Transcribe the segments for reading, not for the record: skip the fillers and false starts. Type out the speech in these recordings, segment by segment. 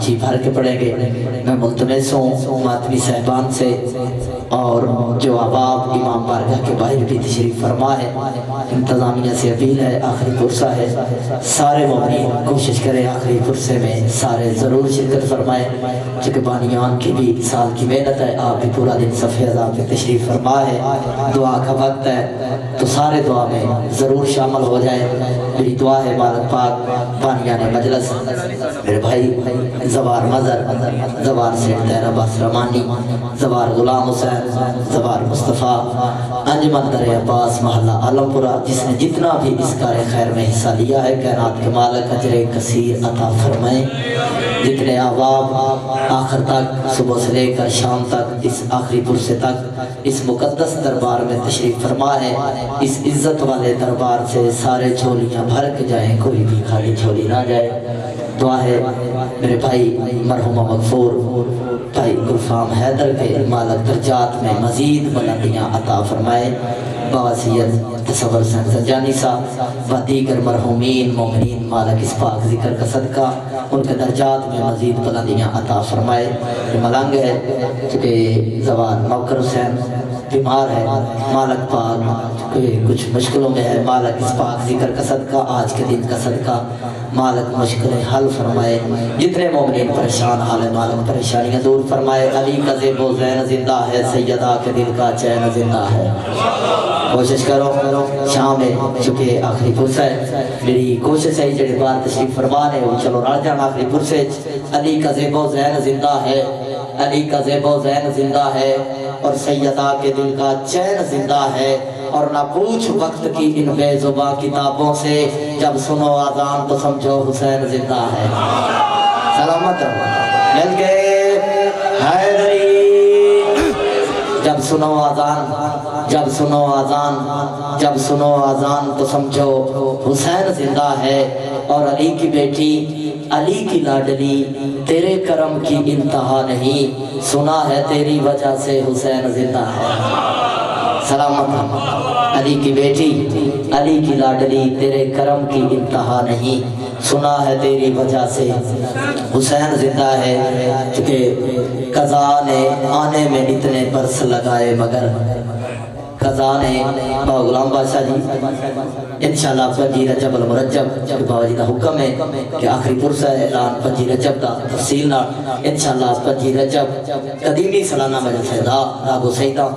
جی بھر کے پڑھیں گے۔ میں ملتمس ہوں ماتمی صاحبان سے اور جو احباب امام بارگاہ کے باہر بھی تشریف فرما ہے، انتظامیہ سے اپیل ہے، آخری پرسہ ہے، سارے مومنین کوشش کریں آخری پرسے میں سارے ضرور شرکت فرمائے، چونکہ بانیان کی بھی سال کی محنت ہے، آپ بھی پورا دن صفحہ عذاب میں تشریف فرما ہے، دعا کا وقت ہے تو سارے دعا میں ضرور شامل ہو جائے۔ میری دعا ہے مالک پاک بانیان مجلس میرے بھائی زوار مظہر، زوار سید طاہر عباس رحمانی، زوار غلام حسین، زوار مصطفیٰ، انجمن در عباس محلہ عالم پورہ، جس نے جتنا بھی اس کار خیر میں حصہ لیا ہے، کائنات کے مالک اجر کثیر عطا فرمائیں۔ جتنے احباب آخر تک صبح سے لے کر شام تک اس آخری پرسے تک اس مقدس دربار میں تشریف فرما ہے، اس عزت والے دربار سے سارے جھولیاں بھر کے جائیں، کوئی بھی خالی جھولی نہ جائے۔ دعا ہے میرے بھائی مرحوم مغفور بھائی گلفام حیدر کے مالک درجات میں مزید بلندیاں عطا فرمائے، بواسیت تصور حسین سنجانی صاحب و دیگر مرحومین مومنین مالک اس پاک ذکر کا صدقہ ان کے درجات میں مزید بلندیاں عطا فرمائے۔ یہ ملنگ ہے چونکہ زوار موکر حسین بیمار ہے، مالک پاک کچھ مشکلوں میں ہے، مالک اس پاک ذکر کا صدقہ آج کے دن کا صدقہ مالک مشکلیں حل فرمائے، جتنے مومنین پریشان حال مالک پریشانیاں دور فرمائے۔ علی کا زیب و زین زندہ ہے، سیدہ کے دل کا چین زندہ ہے۔ کوشش کرو شام میں چونکہ آخری پرسہ ہے، میری کوشش ہے جڑے بار تشریف فرمانے وہ چلو رہ جان آخری پرسے۔ علی کا زیب و زین زندہ ہے، علی کا زیب و زین زندہ ہے، اور سیدہ کے دل کا چین زندہ ہے، اور نہ پوچھ وقت کی ان بے زباں کتابوں سے، جب سنو آذان تو سمجھو حسین زندہ ہے۔ سلامت رہو مل گئے حیدری، جب سنو آذان، جب سنو آذان، جب سنو آذان تو سمجھو حسین زندہ ہے، اور علی کی بیٹی علی کی لاڈلی تیرے کرم کی انتہا نہیں، سنا ہے تیری وجہ سے حسین زندہ ہے۔ سلامت علی کی بیٹی علی کی لاڈلی تیرے کرم کی انتہا نہیں، سنا ہے تیری وجہ سے حسین زندہ ہے۔ چونکہ قضا نے آنے میں اتنے برس لگائے مگر قضا نے غلام بادشاہ جی انشاءاللہ 25 رجب المرجب بابا جی کا حکم ہے کہ آخری پرسہ اعلان 25 رجب دا تفصیل نہ انشاءاللہ 25 رجب قدیمی سالانہ مجلس ہے راگو سیدہ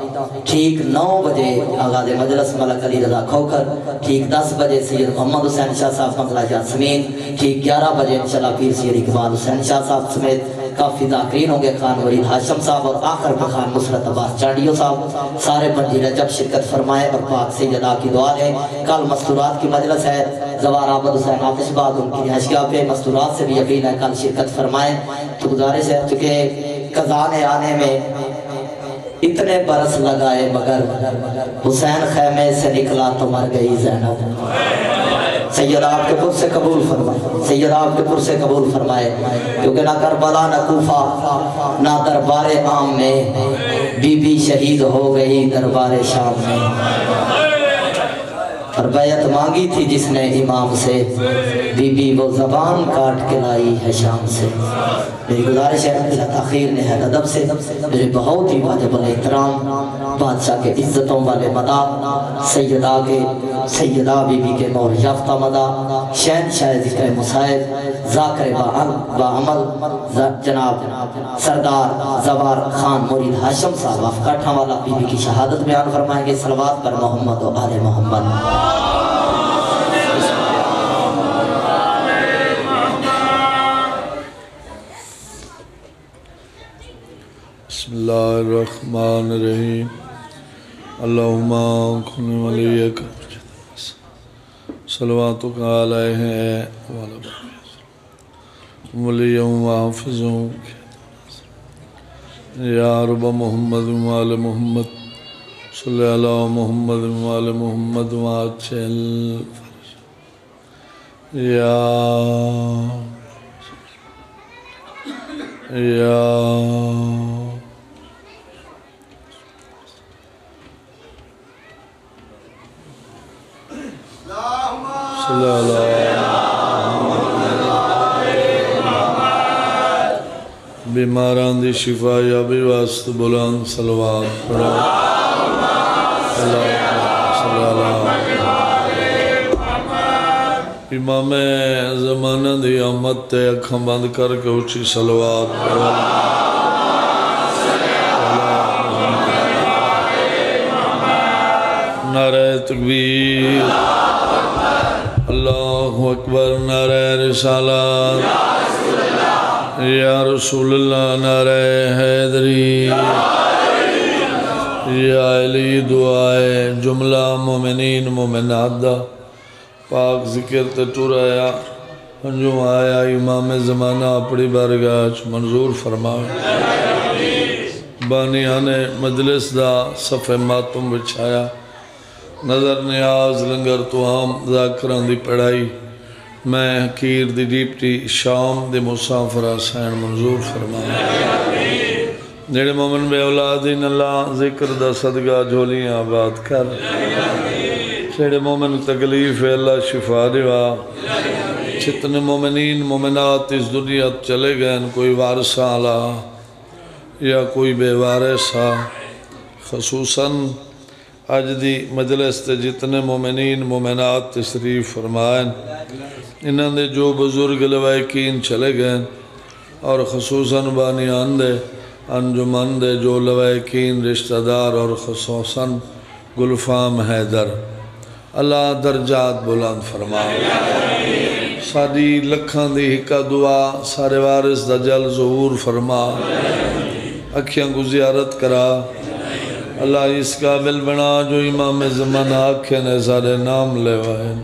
ٹھیک 9 بجے آغاز مجلس ملک علی رضا کھوکر، ٹھیک 10 بجے سید محمد حسین شاہ صاحب مقلہ جاسمین، ٹھیک 11 بجے انشاءاللہ پیر سید اقبال حسین شاہ صاحب سمیت کافی ذاکرین ہوں گے، خان ورید ہاشم صاحب اور آخر پر خان نصرت عباس چانڈیو صاحب، سارے 25 رجب شرکت فرمائے اور پاک سیدہ کی دعا لیں۔ کل مستورات کی مجلس ہے، زوار عابد حسین آتش باد ان کی رہائشگاہ پہ، مستورات سے بھی اپیل ہے کل شرکت فرمائیں۔ تو گزارش ہے چونکہ قضا نے آنے میں اتنے برس لگائے مگر حسین خیمے سے نکلا تو مر گئی زینب۔ سید آپ کے پر سے قبول فرمائے، سید آپ کے پر سے قبول فرمائے، کیونکہ نہ کربلا نہ کوفہ نہ دربار عام میں، بی بی شہید ہو گئی دربار شام میں، اور بیعت مانگی تھی جس نے امام سے، بی بی وہ زبان کاٹ کے لائی ہے شام سے۔ میری گزارش ہے بلا تاخیر نہایت ادب سے میرے بہت ہی واجب الاحترام بادشاہ کے عزتوں والے مدا، سیدہ کے سیدہ بی بی کے مور یافتہ مدا، شہنشاہ ذکر مصائب ذاکر باعمل جناب سردار زوار خان مرید ہاشم صاحب افکاٹھا والا بی بی کی شہادت بیان فرمائیں گے۔ صلوات پر محمد و آل محمد۔ بسم اللہ الرحمن الرحیم، اللہم کن ولیک صلواتک علیہ ولیہم وحافظہم یا رب محمد وآل محمد صلی علی محمد وآل محمد وآجل صلی اللہ بیماران دی شفا یابی واسطے بلند صلوات پڑھو اللہم صلی اللہ امام زمانہ دی آمد تے اکھاں بند کر کے اچھی صلوات پڑھو نعرہ تکبیر اللہ اکبر نعرہ رسالات یا رسول اللہ نعرہ حیدری یا علی دعائے جملہ مومنین مومنات دا پاک ذکر تے ٹورایا انجو آیا امام زمانہ اپنی بارگاہ منظور فرمائے بانیان مجلس دا صفحہ ماتم بچھایا نظر نیاز لنگر تو عام ذاکران دی پڑھائی میں حقیر دی ڈیپٹی شام دی مسافرہ سین منظور فرمایا جڑے مومن بے اولادین اللہ ذکر دا صدقہ جھولیاں آباد کر جڑے مومن تکلیف اللہ شفا دیوا جتنے مومنین مومنات اس دنیا چلے گئے کوئی وارثہ آلہ یا کوئی بے وارثہ خصوصاً آج دی مجلس تے جتنے مومنین مومنات تشریف فرمائیں انہاں دے جو بزرگ لوائقین چلے گئے اور خصوصاً بانیان دے انجمن دے جو لوائقین رشتہ دار اور خصوصاً گلفام حیدر اللہ درجات بلند فرمائے ساری لکھاں دی حکا دعا سارے وارث دا جل ظہور فرما اکھیاں کو زیارت کرا اللہ اس قابل بنا جو امام زمانہ آنکھیں نے سارے نام لے وائیں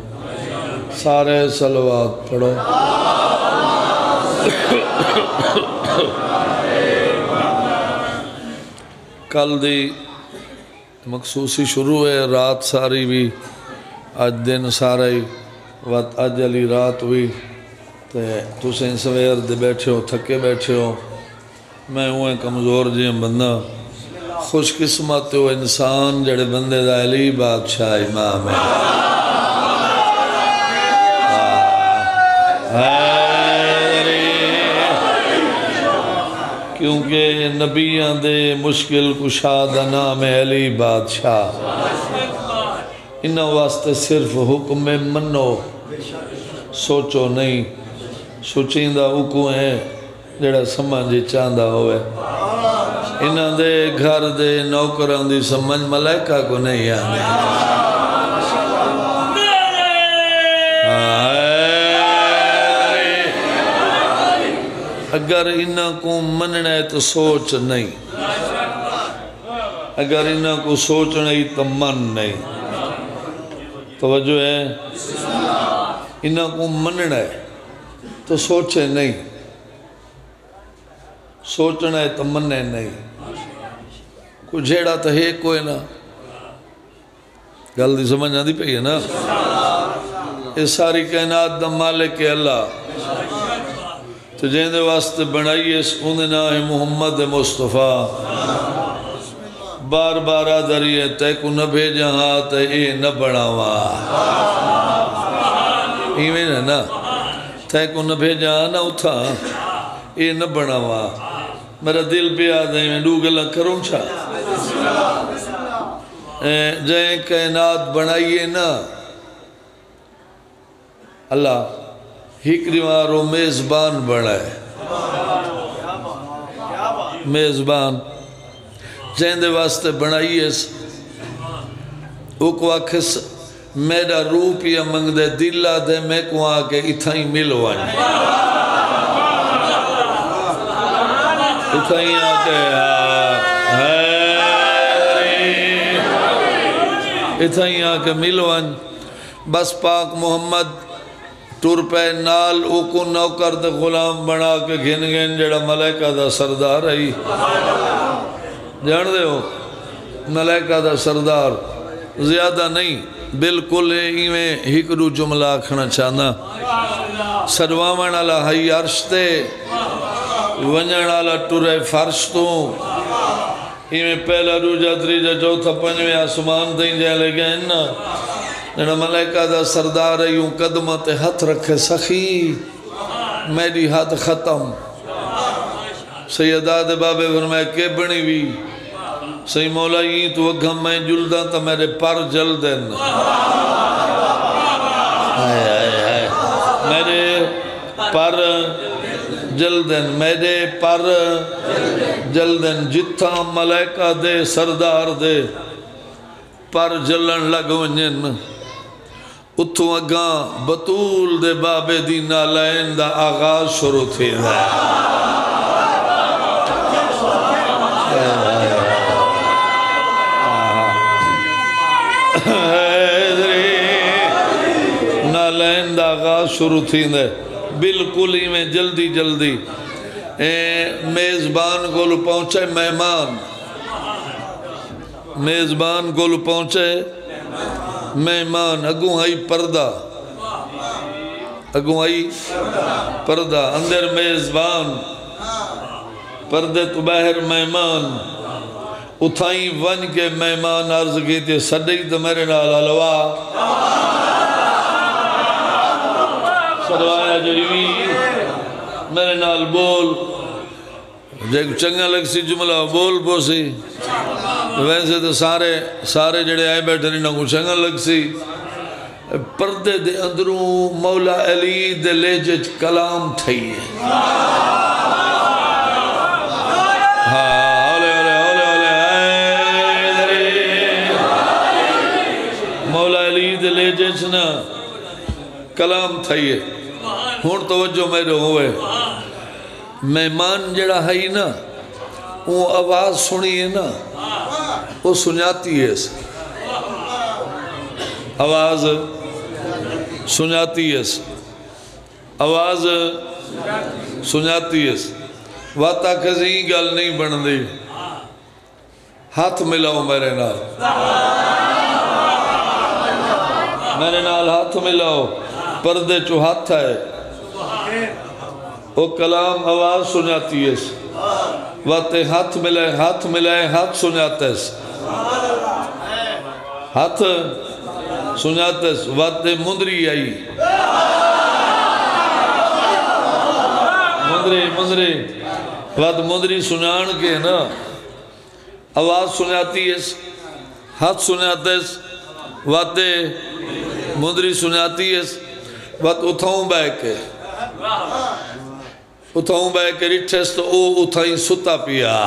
سارے صلوات پڑھو کل دی مخصوصی شروع ہے رات ساری بھی آج دن سارے وقت آج علی رات ہوئی تُسیں سویر دے بیٹھے ہو تھکے بیٹھے ہو میں ہوئے کمزور جی بندہ خوش قسمت ہو انسان جڑے بندے دا علی بادشاہ امام ہے کیونکہ نبیان دے مشکل کشاد نام علی بادشاہ انہاں واسطے صرف حکم منو سوچو نہیں سوچیندہ حکم ہے جڑا سمجھ چاندہ ہوئے انہاں دے گھر دے نوکران دی سمجھ ملائکہ کو نہیں آنے اگر انہاں کو مننا ہے تو سوچ نہیں اگر انہاں کو سوچ نہیں تو من نہیں توجہ ہے انہاں کو مننا ہے تو سوچے نہیں سوچنا ہے تو مننے نہیں کوئی جھیڑا تو ہے کوئی نہ گل دی سمجھ آتی پئی ہے نا اس ساری کائنات دا مالک اللہ تو جہاں دے واسطے بنائی اس انہیں نام محمد مصطفیٰ بار بار آدھری ہے تے کو نہ بھیجا ہاں تے اے نہ بڑھاوا ایمین ہے نا تے کو نہ بھیجا ہاں نہ اتھا اے نہ بڑھاوا میرا دل پہ آدھے میں ڈو گلہ کروں چھا جہاں کائنات بنائیے نا اللہ ہکری مارو میزبان بنائے میزبان جہاں دے واسطے بنائیے وہ کو آکھس میرا روپ یا منگ دے دلہ دے میں کو آکے اتھائی ملوانی اتھائی آکے اتھائی آکے ملوانی بس پاک محمد ٹور پہ نال اوکو نوکر دے غلام بنا کے گھن گھن جڑا ملائکہ دا سردار ہے جان دے ہو ملائکہ دا سردار زیادہ نہیں بالکل ایویں ہکڑو جملہ آکھنا چاہنا سروامان اللہ ہائی عرش تے ونجن اللہ ٹورے فرش تو ایویں پہلا روجہ دریجہ چوتھا پنجویں آسمان دیں جائے لے گئے نا جنہا ملائکہ دا سردار ہے یوں قدمت ہتھ رکھے سخی میری ہاتھ ختم سیدہ دے بابے فرمائے کہ بنی بھی سی مولا یہ تو اگھم میں جلداں تا میرے پر جل دین میرے پر جل دین میرے پر جل دین جتھا ملائکہ دے سردار دے پر جلن لگ ونجن اتھو اگاں بطول دے بابے دی نالائن دا آغاز شروع تھی دا نالائن دا آغاز شروع تھی دا بالکل ہی میں جلدی جلدی میزبان کو پہنچے مہمان میزبان کو پہنچے مہمان اگوں آئی پردہ اگوں آئی پردہ اندر میزبان پردے تو باہر مہمان اتھائیں ون کے مہمان عرض کی تھی سڈی تو میرے نال علوہ سروایا جڑیوی میرے نال بول جب چنگا لگ سی جملہ بول پوسی ویسے تو سارے جڑے آئے بیٹھے نہیں نہ چنگا لگ سی پردے دے اندروں مولا علی دے لہجے کلام تھئی ہے مولا علی دے لہجے نا کلام تھئی ہے ہون توجہ میرے ہوئے مہمان جڑا ہے نا وہ آواز سنی ہے نا وہ سناتی ہے آواز سناتی ہے آواز سناتی ہے واتا کسی گل نہیں بن دی ہاتھ ملاؤ میرے نال ہاتھ ملاؤ پردے چو ہاتھ ہے وہ کلام آواز سناتی ہے واتے ہاتھ ملائے ہاتھ سناتے ہاتھ سناتے واتے مندری آئی مندری وات مندری سنان کے نا آواز سناتی ہے ہاتھ سناتے واتے مندری سناتی ہے وات اتھاؤں بے کے رٹھس تو او اتھائیں ستا پیا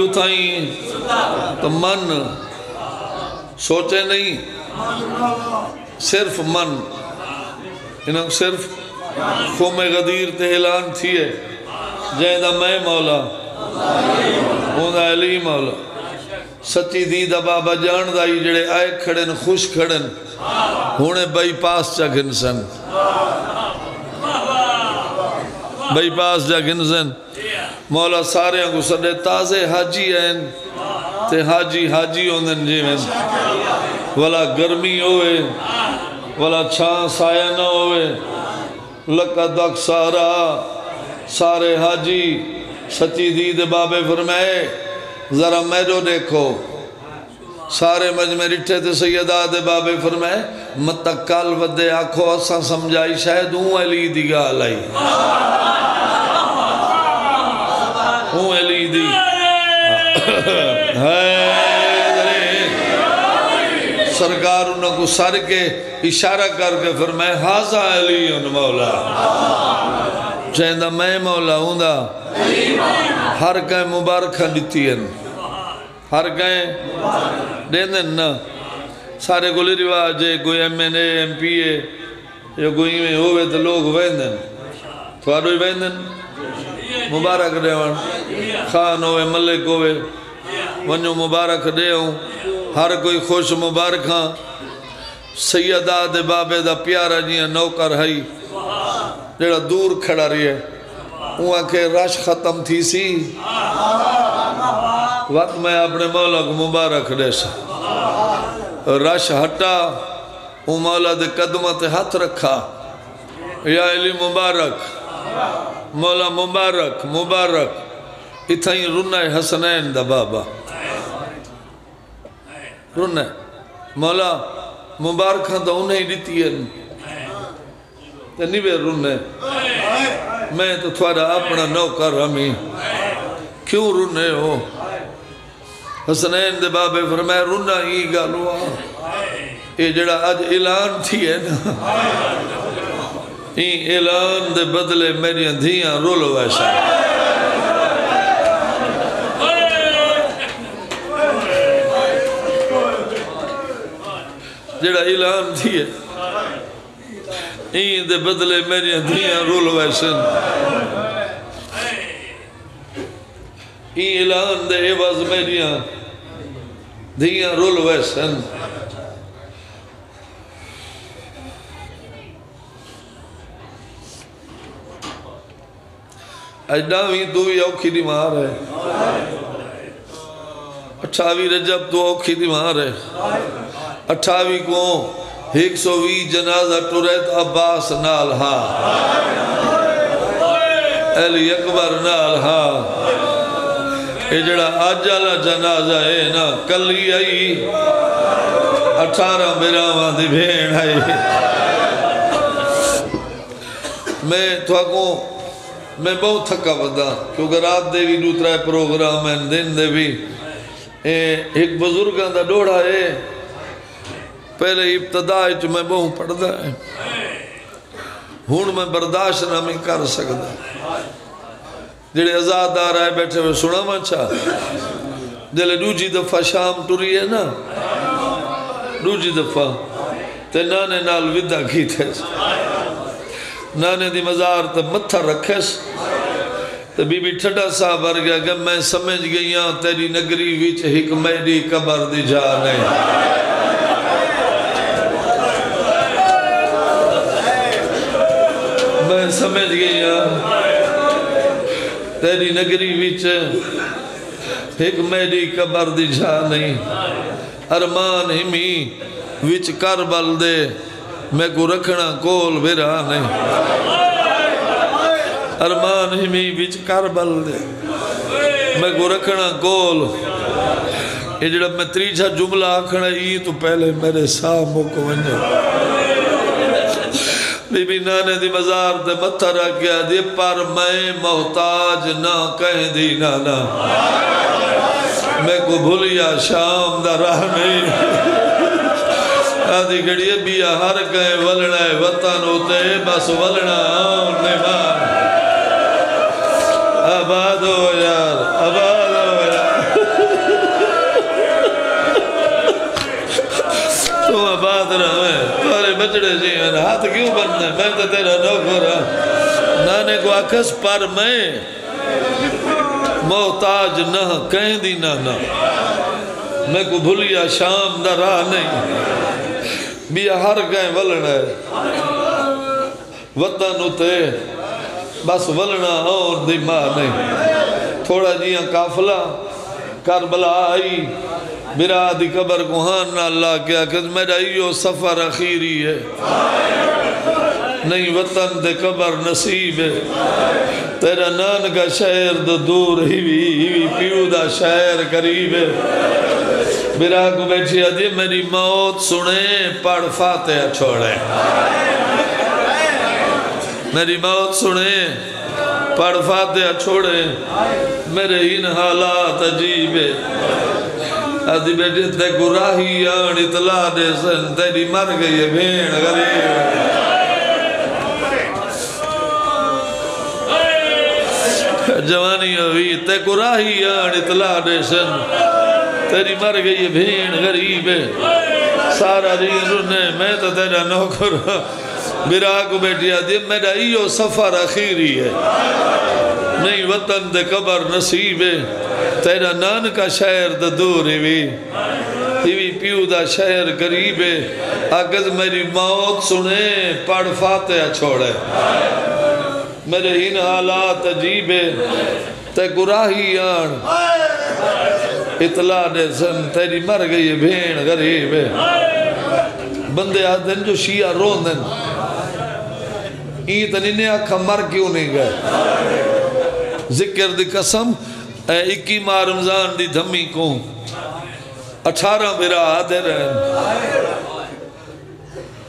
اتھائیں تو من سوچے نہیں صرف من انہوں صرف خوم غدیر تے اعلان تھیے جیدہ میں مولا ہوندہ علی مولا سچی دیدہ بابا جان دائی جڑے آئے کھڑن خوش کھڑن ہونے بائی پاس چا گھنسن بائی پاس جا گھنسن مولا سارے کو سڑے تازے حاجی ہیں تے حاجی ہوندن جیویں والا گرمی ہوئے والا چھان سایہ نہ ہوئے لکا دک سارے حاجی سچی دید بابے فرمائے ذرا میرو دیکھو سارے مجمع رٹھے تھے سیدہ دے بابے فرمائے متقال ودے آنکھو اساں سمجھائی شاید ہوں علی دی گال آئی ہوں علی دی سرکار انہوں کو سر کے اشارہ کر کے فرمائے حاضر علی ان مولا چاہندہ میں مولا ہوں دا ہر کہیں مبارکہ دیتی ہیں ہر کہیں دیندن نا سارے کو لی رواج ہے کوئی M N A M P A یا کوئی میں ہوئے تو لوگ ویندن تو آروئی ویندن مبارک دے وان خان ہوئے ملک ہوئے ونجو مبارک دے ہوں ہر کوئی خوش مبارک ہاں سیدہ دے بابے دا پیارا جیاں نوکر ہائی جڑا دور کھڑا رہی ہے وہاں کے رش ختم تھی سی وقت میں اپنے مولا کو مبارک دے سا رش ہٹا وہ مولا دے قدمت ہاتھ رکھا یا علی مبارک مولا مبارک اتھا ہی رنہ حسنین دا بابا رنہ مولا مبارکہ دا انہیں دیتی ہے نہیں بے رنہ میں تو تھوڑا اپنا نوکر ہمیں کیوں رنہ ہو حسنین دے بابے فرمائے رنہ ہی گالوا یہ جڑا آج اعلان تھی ہے نا این اعلان دے بدلے میری اندھیاں رولو ایسا جڑا اعلان تھی ہے این دے بدلے میری اندھیاں رولو ایسا این اعلان دے عوض میری اندھیاں رولو ایسا اجناوی دوی اوکھی دیمار ہے 28 رجب تو اوکھی دیمار ہے 28 کو 120 جنازہ ٹوریت عباس نال ہا علی اکبر نال ہا یہ جڑا آجالا جنازہ ہے نا کلی آئی 18 بیراوان دی بھین آئی میں میں بہت تھکا بدا کیونکہ رات دے بھی دوترا پروگرام ہے دن دے بھی ایک بزرگاں دا ڈوڑا ہے پہلے ابتدائی جو میں بہت پڑھ دا ہے ہون میں برداشت نہ میں کر سکتا جڑے ازادار آئے بیٹھے میں سنا مچا جلے دوجی دفعہ شام ٹوری ہے نا دوجی دفعہ تے نانے نال ودا کی تھے نانے دی مزار تے متھا رکھس تے بی بی ٹھڑا صاحب بر گیا کہ میں سمجھ گئی ہاں تیری نگری ویچ ہک میری قبر دی جانے میں سمجھ گئی ہاں تیری نگری ویچ ہک میری قبر دی جانے ارمان ہمی ویچ کربل دے میں کو رکھنا کول بھرا نہیں ارمان ہمی وچ کربل دے میں کو رکھنا کول یہ جڑا میں تریجہ جملہ آکھنا ہی تو پہلے میرے ساموں کو ونجا بی بی نانے دی مزار دے متھا رکھ گیا دی پر میں محتاج نہ کہہ دی نانا میں کو بھولیا شام دا راہ نہیں آدھی گھڑیے بیا ہر کہیں ولنا ہے وطن ہوتے بس ولنا آنے مار آباد ہو یار آباد ہو یار تم آباد رہے تمہارے بچڑے جی ہاتھ کیوں بننا ہے میں تو تیرا نوکر رہا نانے کو آکس پر میں محتاج نہ کہیں دی نانا میں کو بھولیا شام دا راہ نہیں بیا ہر گئے ولنا ہے وطن ہوتے بس ولنا اور دی ماں نہیں تھوڑا جیاں کافلہ کربلا آئی برا دی قبر کو ہاں نہ اللہ کیا کہ میرا یہ سفر اخیری ہے نہیں وطن دے قبر نصیب ہے تیرا نان کا شہر دو دور ہی پیو دا شہر قریب ہے برا کو بیٹھی آدھی میری موت سنے پڑھ فاتحہ چھوڑے میری موت سنے پڑھ فاتحہ چھوڑے میرے ان حالات عجیب ہے آدھی بیٹھی تے گراہی آن اطلاع دے سن تیری مر گئی ہے بھین غریب جوانی ہوئی تے گراہی آن اطلاع دے سن تیری مر گئی بھین غریب ہے سارا دین رنے میں تو تیرا نوکر برا کو بیٹھی آدھی میرا ایو سفر اخیری ہے نہیں وطن دے قبر نصیب ہے تیرا نان کا شہر دا دور ہی پیو دا شہر قریب ہے اگر میری موت سنے پڑھ فاتحہ چھوڑے میرے ہین حالات عجیب ہے تے گراہی آن اطلاع دے سن تیری مر گئی بھین غریب ہے بندے آدھن جو شیعہ رون دن این تنینے آکھا مر کیوں نہیں گئے ذکر دی قسم اے 21 ماہ رمضان دی دھمی کو 18 برا آدھے رہن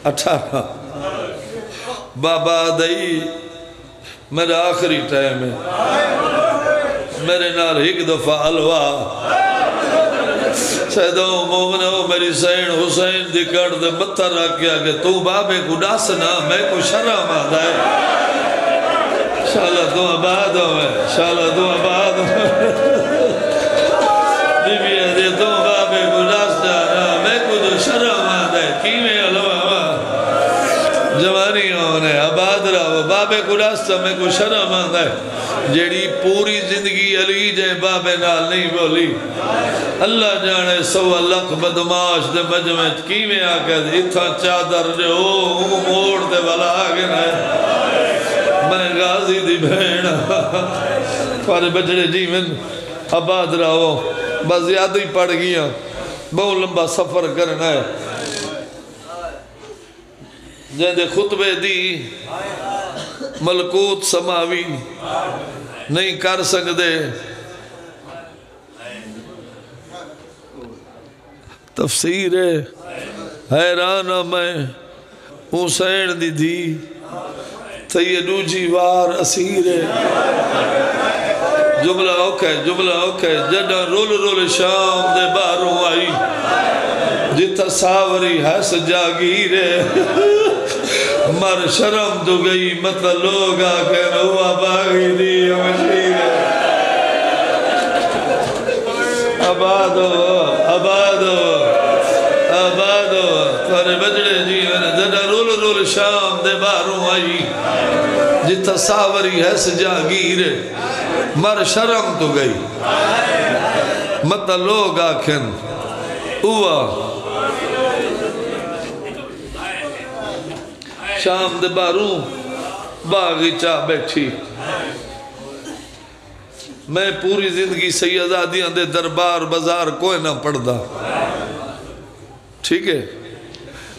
18 بابا دائی میرا آخری ٹائم ہے میرے نال ایک دفعہ علوہ سیدوں مومنوں میری سین حسین دی کڑ دے متر رکھیا کہ تو بابے کو ڈاسنا میں کو شرم آدھا ہے شاءاللہ تو آباد ہوئے شاءاللہ تو آباد ہوئے بی بی ہے تو بابے کو ڈاسنا میں کو تو شرم آدھا ہے کیویں علوہ جوانی ہونے آباد رہو بابے کو ڈاستا میں کو شرم آدھا ہے جیڑی پوری زندگی علی جائے بابے نال نہیں بولی اللہ جانے 100 لاکھ بدماش دے مجمعت کیویں آکے اتھا چادر جو موڑ دے والا آگے رہے میں غازی دی بھین پارے بچڑے جیون آباد رہو بس زیادہ ہی پڑ گیا بہت لمبا سفر کرنا ہے جہاں خطبے دی ملکوت سماوی نہیں کر سکتے تفسیر حیرانہ میں حسین دی دی سیدو جیوار اسیر جملہ اوکے جڑا رول شام دے باروں آئی جتا ساوری حس جاگیرے مر شرم تو گئی مطلب لوگ آکے نوا باغی دی مشیر آبادو تھارے بجڑے جیون جڑا رول شام دے باروں آئی جتا ساوری حس جاگیرے مر شرم تو گئی مطلب لوگ آکھن اوہ شام دے باروں باغی چاہ بیٹھی میں پوری زندگی سیدادیاں دے دربار بازار کوئی نہ پڑھدا ٹھیک ہے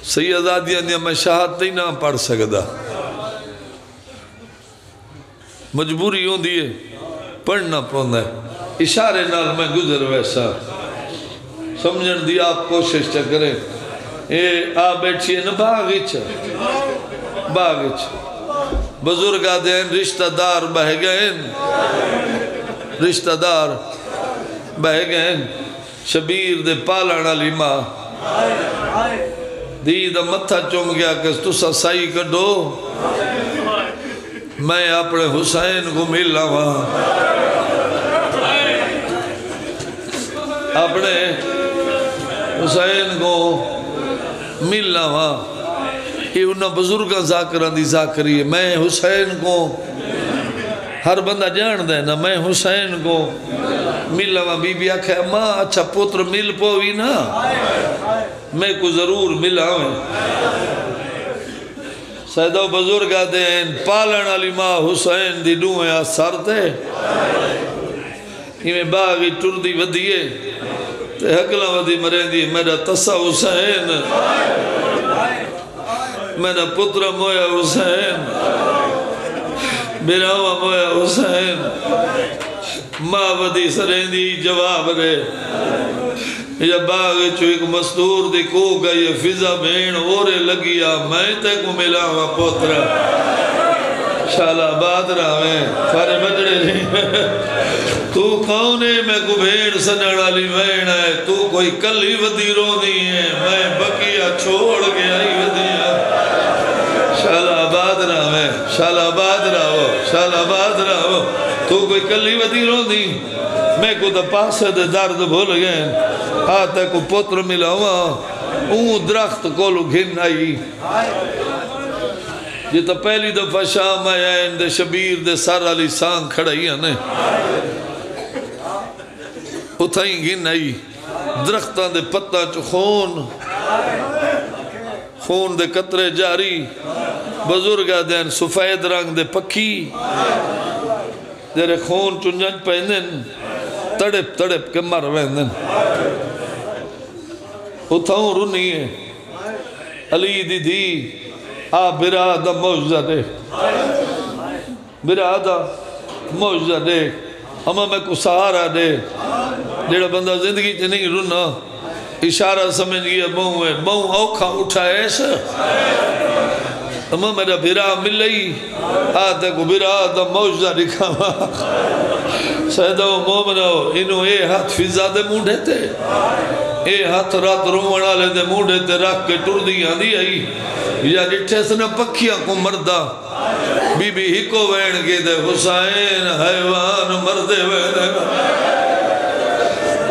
سیدادیاں دے میں شہادت ہی نہ پڑھ سکدا مجبوری ہوں دیئے پڑھنا پڑھنا ہے اشارے نال میں گزر ویسا سمجھن دی آپ کوشش چکریں اے آ بیٹھئے نا باغیچ بزرگا دین رشتہ دار بہ گئے شبیر دے پالان علی ماں دید متھا چوم گیا کہ تسا سائی کڈو میں اپنے حسین کو ملا وہاں اپنے حسین کو ملنا وہاں یہ انہاں بزرگاں ذاکران دی ذاکری ہے میں حسین کو ہر بندہ جان دے نا میں حسین کو ملنا وہاں بی بی آکھے ماں اچھا پتر مل پوی نا میں کو ضرور ملا ہوں سیدہ بزرگاں دین پالن علی ماں حسین دی ڈوئیں آسار تے یہ باغی ٹر دی ودیے تے حقلہ ودی مرین دی میرا تسا حسین میرا پتر مویا حسین بیراوہ مویا حسین ماں ودی سرین دی جواب رے یا باغ چو ایک مستور دی کو گئی فضا بین اورے لگیا میں تے کو ملا ہوا پتر شالا باد راویں فارے بجڑے نہیں تو کون ہے میں کو بھیڑ سنڑا لی بھیڑ ہے تو کوئی کلی ودی رو نہیں ہے میں بکیا چھوڑ گیا ہی ودیا شالا باد راو تو کوئی کلی ودی رو نہیں میں کو دا پاسے دے درد بھول گئے آتا کو پتر ملا ہوا اون درخت کولو گھن آئی یہ تا پہلی دفعہ شام آیا اندے شبیر دے سر علی سانگ کھڑائی آنے اتھائیں گھن آئی درختان دے پتہ چو خون دے قطرے جاری بزرگا دین سفید رنگ دے پکی دیرے خون چنجن پہنن تڑپ کے مر ویندن اتھاؤں رونی ہے علی دی دی آ برادہ موجزہ دے اما میں کو سہارا دے جڑا بندہ زندگی چ نہیں رنا اشارہ سمجھ گیا بہوں ہے بہوں اوکھا اٹھا ایسا اما میرا بھرا ملئی آتے کو بھرا دا موجزہ دکھاوا سیدہ و مومنہ انہوں اے ہاتھ فضا دے موڑے تھے اے ہاتھ رات رومڑا لے دے موڑے تھے رکھ کے ٹر دیا دی آئی یا جٹھے سنے پکھیاں کو مردہ بی بی ہی کو وین کے دے حسین حیوان مردے وین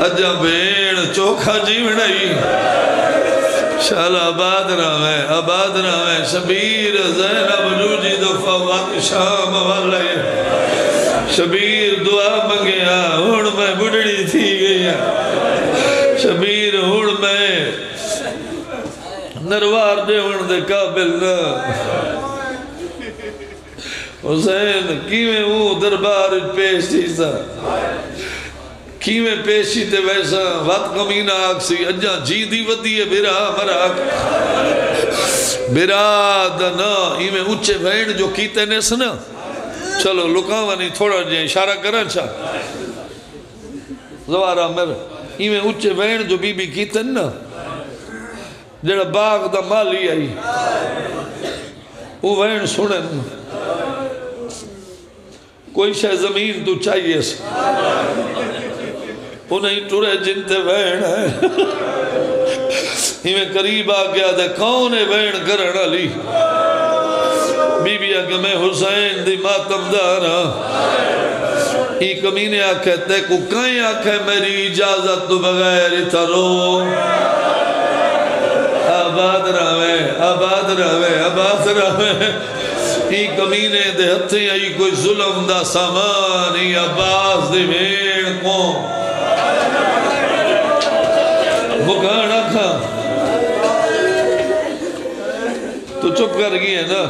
اجا بین چوکھا جیونائی شال آباد راوے شبیر زینب جوجی دفع وقت شام والے شبیر دعا منگیا ہون میں بڑھڑی تھی گیا شبیر ہون میں نروار دے ہون دے قابل نا حسین کیویں ہوں دربار پیش تھی سا کیویں پیشی تے ویسا وقت کمینہ آکسی اجا جی دی ودی ہے بیرا مراک بیرا دنا ایمیں اچھے بھین جو کیتے نے سنا چلو لکاوانی تھوڑا جائیں اشارہ کرن چاہ زوارہ مر ایمیں اچھے بھین جو بی بی کیتے نا جڑا باغ دا مالی آئی وہ بھین سنن کوئی شہ زمین تو چاہیے سا انہیں ٹورے جنتے وین ہے ہمیں قریب آگیا دے کون ہے وین کرنا لی بی بی آگے میں حسین دی ماتم دارا ای کمینے آکھے تے کو کہیں آکھے میری اجازت تو بغیر ترو آباد رہے ای کمینے دے ہتھیں آئی کوئی ظلم دا سامان ای عباس دی وین کو بکانا کھا تو چپ کر گئی ہے نا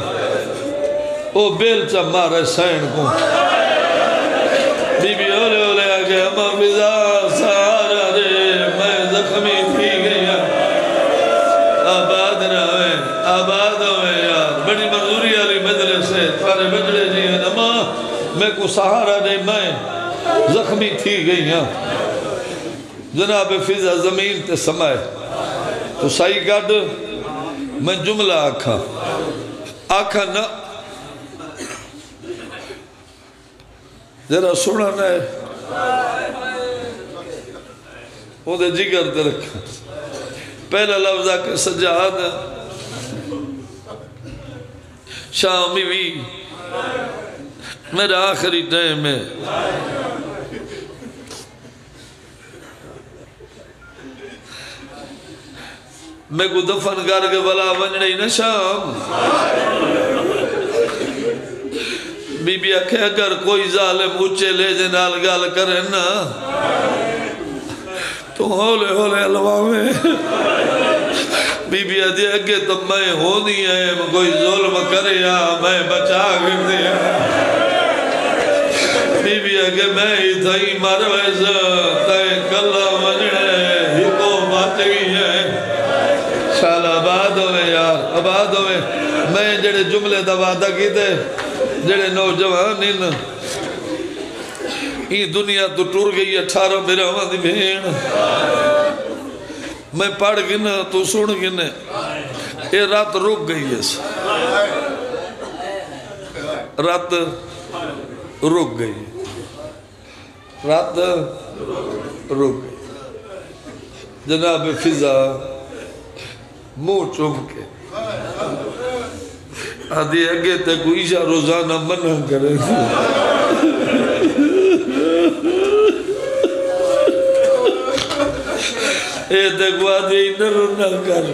او بیل چا مارے سین کو بی بی اولے اولے آگے اما فضا سہارا رے میں زخمی تھی گیا آباد ہوئے یار بڑی منظوری آلی مجلے سے تھارے بجڑے جی ہیں اما میں کو سہارا رے میں زخمی تھی گئی ہاں جناب فضا زمین تے سمائے تو سائی گاڑ میں جملہ آکھا نا ذرا سوڑا نا ہے وہ دے جگر دے رکھا پہلا لفظ آکھا سجاد شامی بھی میرا آخری ٹائم ہے میں کو دفن کر کے بلا ونجنے ہی نا شام بی بی آکھے اگر کوئی ظالم اچھے لے جنال گال کرے نا تو ہولے ہولے علوہ میں بی بی آدھی اگے تو میں ہونی ہے کوئی ظلم کرے یا میں بچا کر دیا بی بی آگے میں ہی تھائی مرویز تائیں کلا ونجنے ہی کو بات گئی ہے شال آباد ہوئے یار آباد ہوئے میں جڑے جملے دا وعدہ کی دے جڑے نوجوان ان دنیا تو ٹور گئی 18 براوان دی بھین میں پڑھ گنا تو سن گنے یہ رات رک گئی ہے رات رک گئی رات رک گئی جناب فضا منہ چوم کے آدھی اگے تے کوئی شاہ روزانہ منع کرے اے تے کو آدھی نہ کر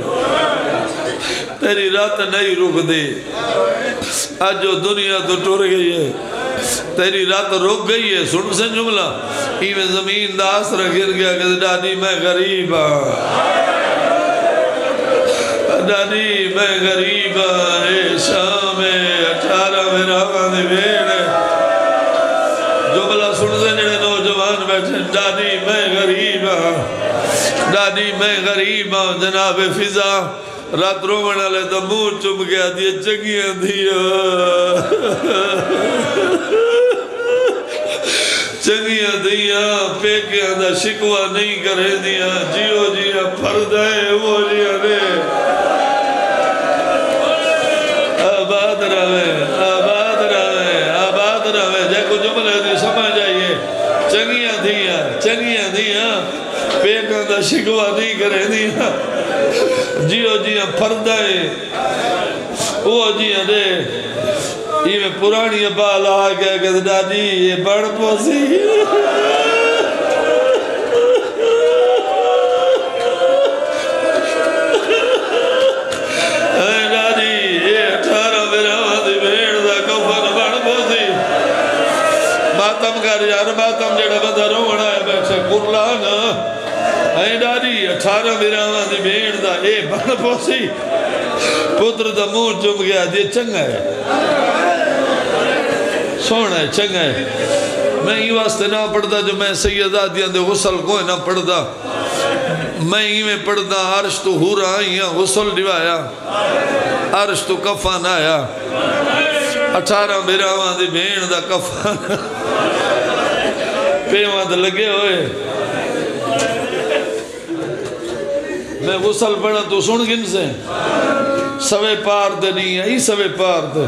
تیری رات نہیں رک دے آج جو دنیا تو ٹور گئی ہے تیری رات رک گئی ہے سن سے جملہ ایویں زمین دا آسرہ گر گیا کہ ڈاڈی میں غریب ڈاڈی میں غریب شام 18 میرا آنے بیڑے جملہ سن سے جڑے نوجوان بیٹھے ڈاڈی میں غریب ڈاڈی میں غریب جناب فضا رات رومن آلے تو منہ چم گیا دیئے چگیاں دیا چنگیاں دیاں پیکیاں دا شکوہ نہیں کرے دیاں جیو جیاں پردائے وہ جیاں دے آباد رہے آباد رہے آباد رہے جے کو جملے دی سمجھ جائیے چنگیاں دیاں پیکیاں دا شکوہ نہیں کرے دیاں جیو جیاں پردائے وہ جیاں دے یہ میں پرانی بال آگیا کہ دادی یہ بڑھ پوسی دادی یہ 18 براہاں دی بھیڑ دا کفن بڑھ پوسی ماتم کر یار ماتم جڑا بندہ روڑا ہے بیٹھے کرلانا دادی 18 براہاں دی بھیڑ دا یہ بڑھ پوسی پتر دا مون چم گیا یہ چنگا ہے سونا ہے چنگا ہے میں ہی واسطے نہ پڑھتا جو میں سیدادیاں دے غسل کوئی نہ پڑھتا میں ہی میں پڑھتا عرش تو ہورا آئیاں غسل دیوایا عرش تو کفان آیا 18 براہاں دی بھین دا کفان پیوان دا لگے ہوئے میں غسل پڑھا تو سن گن سے سوے پار دے نہیں ہے ہی سوے پار دے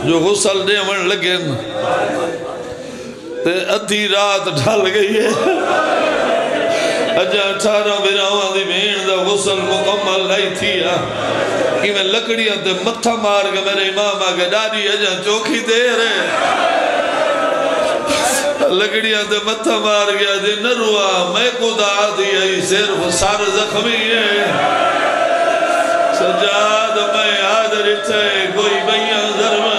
جو غسل دے من لگن تے ادھی رات ڈھل گئی ہے اجا 18 براہاں دی بھین دا غسل مکمل نہیں تھی کہ میں لکڑیاں تے متھا مار کے میرے امام آگے ڈاڈی اجا چوکھی دے رہے لکڑیاں تے متھا مار گیا دے نروا میں کو دا دی صرف سار زخمی ہے سجاد میں آدر اٹھے کوئی بیاں ضرور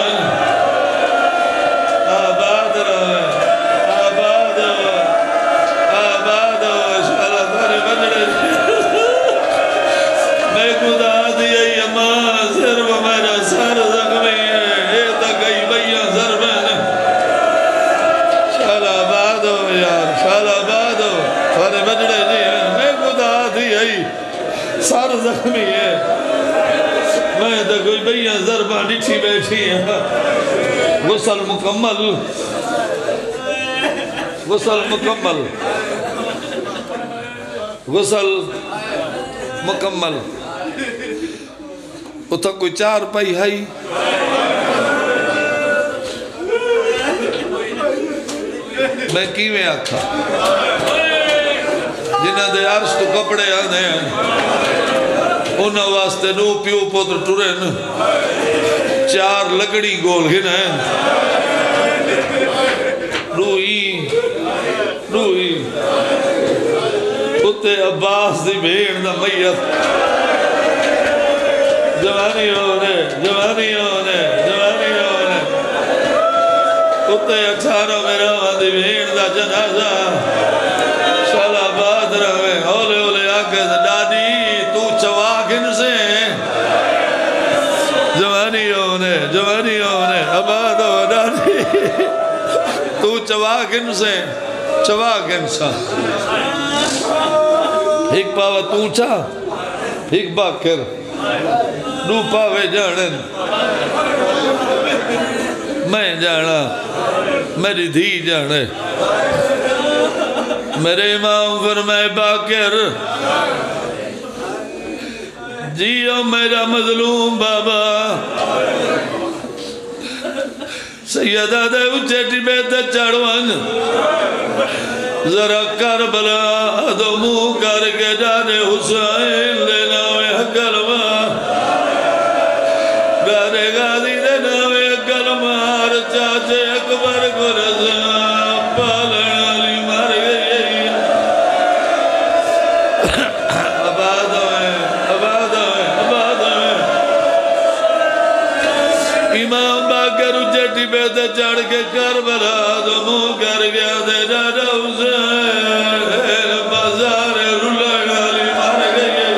آباد رہے آباد رہے آباد رہے شالا تارے بجڑے میں خدا دیا یمان صرف میرا سر زخمی ہے اے تکئی بیاں ضرور شالا آباد ہو یار شالا آباد ہو تارے بجڑے جی میں خدا دیا سر زخمی ہے میں تو کوئی بیاں ضربہ نٹھی بیٹھی ہیں غسل مکمل غسل مکمل غسل مکمل اتھا کوئی 4 پائی ہائی میں کیویں آکھا جنہ دے عرش تو کپڑے آنے ہیں انہا واسطے نو پیو پتر ٹورن 4 لکڑی گول گھنیں روئی اتے عباس دی بھیڑ دا میت جوانی ہونے اتے 18 براہاں دی بھیڑ دا جنازہ شالا آباد رہے اولے اولے آکے ڈاڈی تو چواکن سے جوانی ہونے آباد ہو ڈاڈی تو چواکن سے ایک پاوہ تو چا ایک باکر دو پاوے جانن میں جانا میری دھی جانے میرے امام فرمائے باکر جیو میرا مظلوم بابا سیدہ دے اچھے بیتے چڑھوان ذرا کربلا دو منہ کر کے جانے حسین لینا ہوئے کلمہ گانے غازی دینا ہوئے کلمہ ہر چاچے اکبر کو رضا پالن علی مار گئی آباد ہوئے امام باکر اچھے بیتے چڑھ کے کربلا دو منہ کر گیا دے جانا حسین بازار رولن علی مار گئی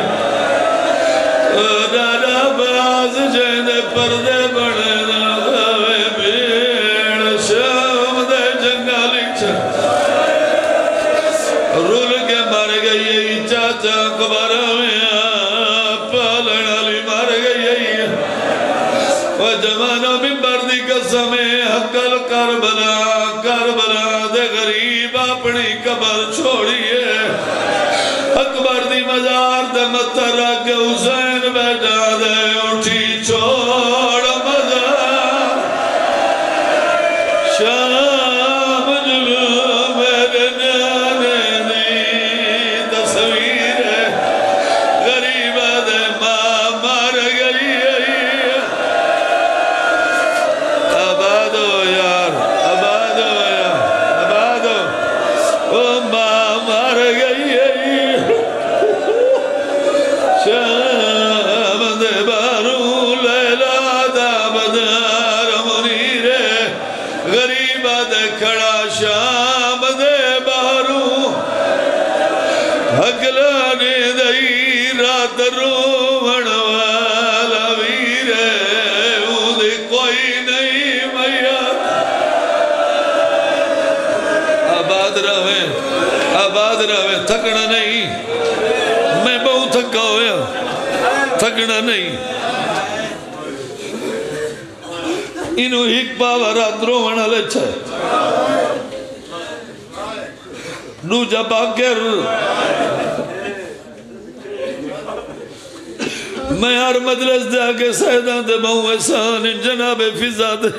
جانا باز جیندے پردے بڑھے ناوے بیڑ شام دے جنگالی چھا رول کے مار گئی چاچا کبار میں پالن علی مار گئی و جوانوں ممبر دی قسمیں حقل کربلا اپنی قبر چھوڑیے اکبر دی مزار دے متر رکھ حسین بیٹھا دے اٹھی چھوڑ مزار شام جلو میرے نانے دی تصویر غریب دے ماں مر گئی آباد ہو یار آباد ہو یار آباد ہو او ماں مر گئی شام دے باروں لیلہ دا بدار منیر غریب دے کھڑا شام دے باروں اگلانے دئی رات رومن والا ویر اودے کوئی نہیں میا آباد رہے تھکنا نہیں میں بہت تھکا ہویا تھکنا نہیں انہوں ایک پاوا رات رومن والے چھے نو جب آگر میں ہر مجلس دے آگے سیدان دے بہوں احسان جناب فضا دے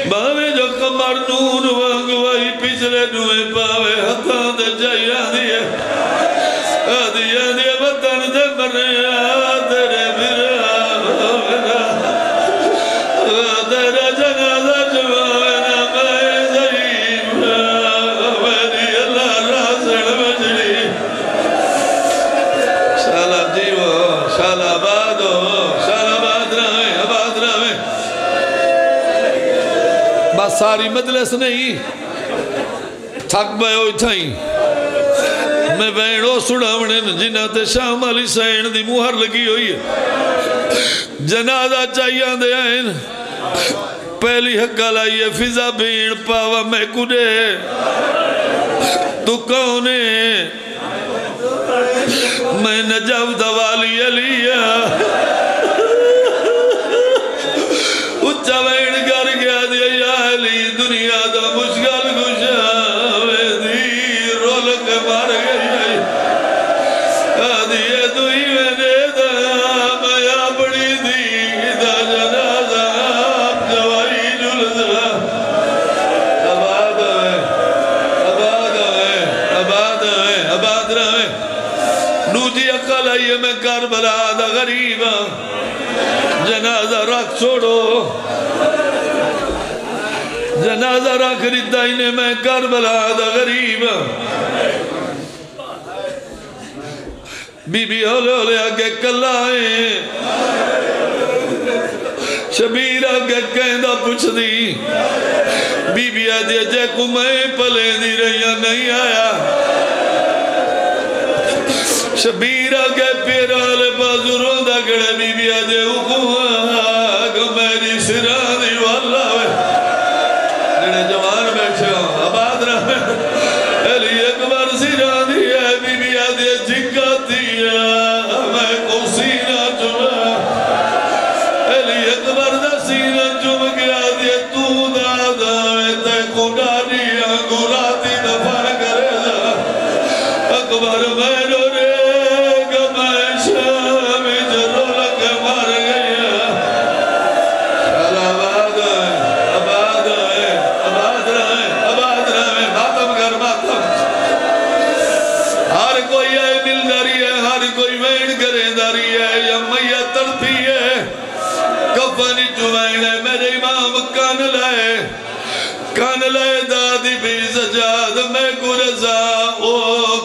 باوے جو کمر نون وانگ وہی پچھلے نوے پاوے حتان دے جائیاں دیئے آدھیاں دیئے وطن دے مرے آدھرے میرا آدھرے جنازہ جوانا میں ضعیب میری اللہ راسل مجلی شالا جیو شالا آباد ہو شالا آباد رہے بس ساری مجلس نہیں تھک بے ہوئی تھائیں میں بینو سڑاونے جنہ تے شام علی سین دی مہر لگی ہوئی ہے جنازہ چاہیاں دے آئین پہلی حقہ لائیے فضا بین پاوا میں کڑے تو کونے میں نجف دوالی علیہ اچھا بین کر گیا دیا یا علی دنیا دا مشکل گشاوے دی رول کے مار گئی آدھیے تو ہی میں نے دا میں اپنی دی دا جنازہ آپ جوائی جلدہ آباد ہوئے آباد ہوئے آباد ہوئے آباد رہے نو جی اقل آئیے میں کربلا دا غریبہ جنازہ رکھ چھوڑو جنازہ رکھ ریتا انہیں میں کربلا دا غریب بی بی ہولے ہولے آگے کلائیں شبیر آگے کہندہ پوچھ دی بی بی آدھے جے کو میں پلے دی رہیا نہیں آیا شبیر آگے پیرال بازروں دا گڑے بی بی آدھے اکوہاں میری سران دی والا ہوئے جنہیں جوان بیٹھے ہوں آباد رہے علی اکبر سران دی ہے بی بی آدھے جھکا دیا میں کو سینہ چمہ علی اکبر دا سینہ چم گیا دیا تو دادا تے کو ڈاڑیا گراتی دفن کرے دا اکبر میں کان لائے دادی بھی سجاد میں کو رضا او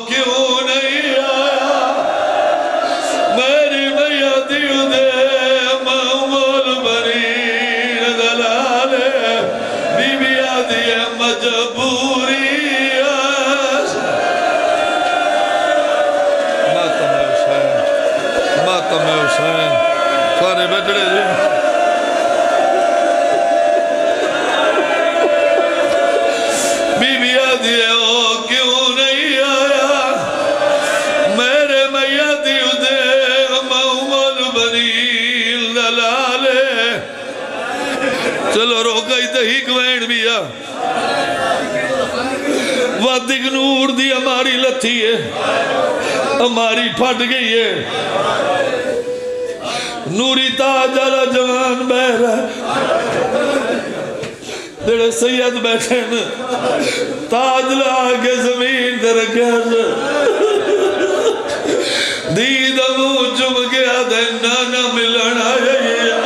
کیوں نہیں آیا میری میادیوں دے معمول برین دلالے بی بی آدھی ہے مجبوری ماتم حسین سارے بیٹھڑے جی چلو روکا ہی تحیق وین بھی وادک نور دی ہماری لتھی ہے ہماری پھٹ گئی ہے نوری تاج والا جوان بہ رہا جڑے سید بیٹھے نا تاج لا کے زمین تے رکھا دید منہ چم گیا دے نانا ملن آیا